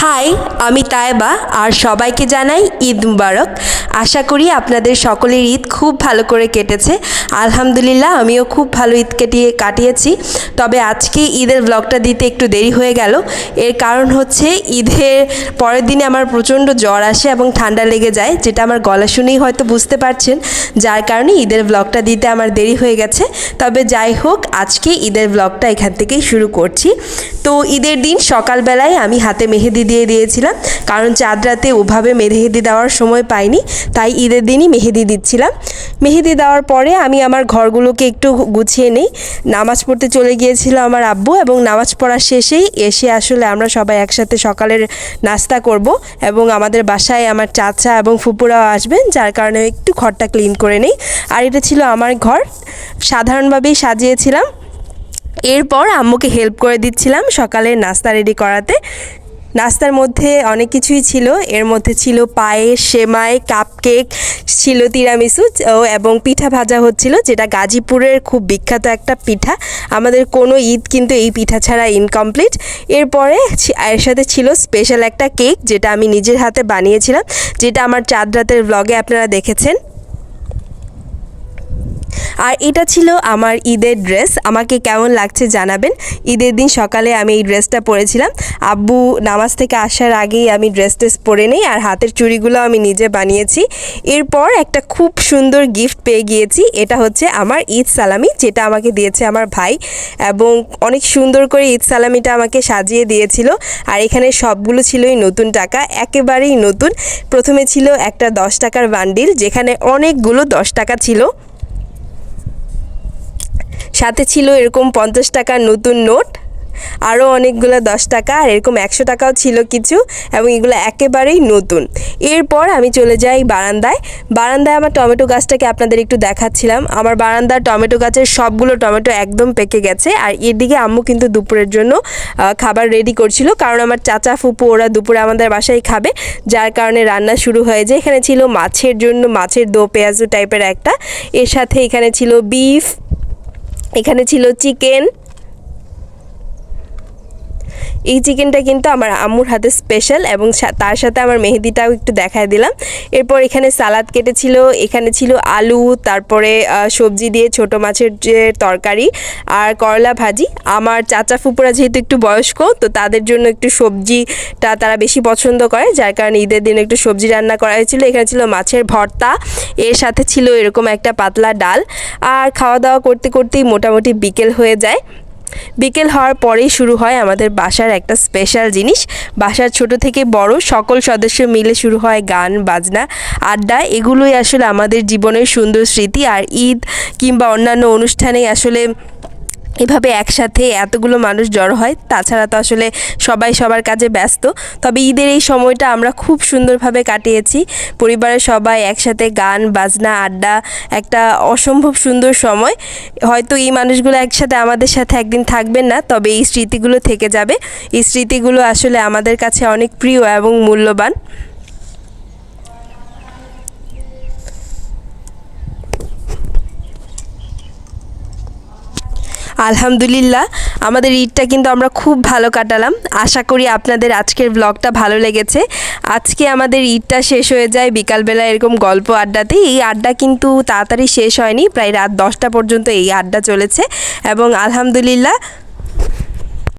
High, আমি তায়েবা আর সবাইকে জানাই ঈদ মুবারক। আশা করি আপনাদের সকলের ঈদ খুব ভালো করে কেটেছে। আলহামদুলিল্লাহ আমিও খুব ভালো ঈদ কাটিয়েছি। তবে আজকে ঈদের ব্লগটা দিতে একটু দেরি হয়ে গেল। এর কারণ হচ্ছে ঈদের পরের দিনে আমার প্রচণ্ড জ্বর আসে এবং ঠান্ডা লেগে যায়, যেটা আমার গলা শুনেই হয়তো বুঝতে পারছেন, যার কারণে ঈদের ব্লগটা দিতে আমার দেরি হয়ে গেছে। তবে যাই হোক, আজকে ঈদের ব্লগটা এখান থেকেই শুরু করছি। তো ঈদের দিন সকালবেলায় আমি হাতে মেহেদি দিয়ে দিয়েছিলাম, কারণ চাঁদ রাতে ওভাবে মেহেদি দেওয়ার সময় পাইনি, তাই ঈদের দিনই মেহেদি দিচ্ছিলাম। মেহেদি দেওয়ার পরে আমি আমার ঘরগুলোকে একটু গুছিয়ে নিই। নামাজ পড়তে চলে গিয়েছিল আমার আব্বু, এবং নামাজ পড়ার শেষেই এসে আসলে আমরা সবাই একসাথে সকালের নাস্তা করব, এবং আমাদের বাসায় আমার চাচা এবং ফুপুরাও আসবেন, যার কারণে একটু ঘরটা ক্লিন করে নিই। আর এটা ছিল আমার ঘর, সাধারণভাবেই সাজিয়েছিলাম। এরপর আম্মুকে হেল্প করে দিচ্ছিলাম সকালের নাস্তা রেডি করাতে। নাস্তার মধ্যে অনেক কিছুই ছিল, এর মধ্যে ছিল পায়েস, সেমাই, কাপকেক, ছিল তিরামিসু এবং পিঠা ভাজা হচ্ছিল, যেটা গাজীপুরের খুব বিখ্যাত একটা পিঠা। আমাদের কোনো ঈদ কিন্তু এই পিঠা ছাড়া ইনকমপ্লিট। এরপরে এর সাথে ছিল স্পেশাল একটা কেক, যেটা আমি নিজের হাতে বানিয়েছিলাম, যেটা আমার চাঁদ রাতের ব্লগে আপনারা দেখেছেন। আর এটা ছিল আমার ঈদের ড্রেস। আমাকে কেমন লাগছে জানাবেন। ঈদের দিন সকালে আমি এই ড্রেসটা পরেছিলাম। আব্বু নামাজ থেকে আসার আগেই আমি ড্রেস পরে নেই, আর হাতের চুড়িগুলো আমি নিজে বানিয়েছি। এরপর একটা খুব সুন্দর গিফট পেয়ে গিয়েছি। এটা হচ্ছে আমার ঈদ সালামি, যেটা আমাকে দিয়েছে আমার ভাই, এবং অনেক সুন্দর করে ঈদ সালামিটা আমাকে সাজিয়ে দিয়েছিল। আর এখানে সবগুলো ছিলই নতুন টাকা, একেবারেই নতুন। প্রথমে ছিল একটা 10 টাকার বান্ডিল, যেখানে অনেকগুলো 10 টাকা ছিল। সাথে ছিল এরকম 50 টাকার নতুন নোট, আরও অনেকগুলো 10 টাকা, আর এরকম 100 টাকাও ছিল কিছু, এবং এগুলো একেবারেই নতুন। এরপর আমি চলে যাই বারান্দায়। আমার টমেটো গাছটাকে আপনাদের একটু দেখাচ্ছিলাম। আমার বারান্দার টমেটো গাছের সবগুলো টমেটো একদম পেকে গেছে। আর এদিকে আম্মু কিন্তু দুপুরের জন্য খাবার রেডি করছিল, কারণ আমার চাচা ফুপু ওরা দুপুরে আমাদের বাসায় খাবে, যার কারণে রান্না শুরু হয়ে যায়। এখানে ছিল মাছের জন্য মাছের দো পেঁয়াজু টাইপের একটা, এর সাথে এখানে ছিল বিফ, এখানে ছিল চিকেন। এই চিকেনটা কিন্তু আমার আম্মুর হাতে স্পেশাল, এবং তার সাথে আমার মেহেদিটাও একটু দেখায় দিলাম। এরপর এখানে সালাদ কেটেছিল, এখানে ছিল আলু, তারপরে সবজি দিয়ে ছোট মাছের যে তরকারি, আর করলা ভাজি। আমার চাচা ফুপুরা যেহেতু একটু বয়স্ক, তো তাদের জন্য একটু সবজিটা তারা বেশি পছন্দ করে, যার কারণে ঈদের দিন একটু সবজি রান্না করা হয়েছিল। এখানে ছিল মাছের ভর্তা, এর সাথে ছিল এরকম একটা পাতলা ডাল। আর খাওয়া দাওয়া করতে করতেই মোটামুটি বিকেল হয়ে যায়। বিকেল হওয়ার পরেই শুরু হয় আমাদের বাসার একটা স্পেশাল জিনিস। বাসার ছোট থেকে বড় সকল সদস্য মিলে শুরু হয় গান বাজনা, আড্ডা। এগুলোই আসলে আমাদের জীবনের সুন্দর স্মৃতি। আর ঈদ কিংবা অন্যান্য অনুষ্ঠানে আসলে এভাবে একসাথে এতগুলো মানুষ জড়ো হয়, তাছাড়া তো আসলে সবাই সবার কাজে ব্যস্ত। তবে ঈদের এই সময়টা আমরা খুব সুন্দরভাবে কাটিয়েছি। পরিবারের সবাই একসাথে গান বাজনা আড্ডা, একটা অসম্ভব সুন্দর সময়। হয়তো এই মানুষগুলো একসাথে আমাদের সাথে একদিন থাকবেন না, তবে এই স্মৃতিগুলো থেকে যাবে। এই স্মৃতিগুলো আসলে আমাদের কাছে অনেক প্রিয় এবং মূল্যবান। আলহামদুলিল্লাহ আমাদের ঈদটা কিন্তু আমরা খুব ভালো কাটালাম। আশা করি আপনাদের আজকের ব্লগটা ভালো লেগেছে। আজকে আমাদের ঈদটা শেষ হয়ে যায় বিকালবেলা এরকম গল্প আড্ডাতে। এই আড্ডা কিন্তু তাড়াতাড়ি শেষ হয়নি, প্রায় রাত 10টা পর্যন্ত এই আড্ডা চলেছে, এবং আলহামদুলিল্লাহ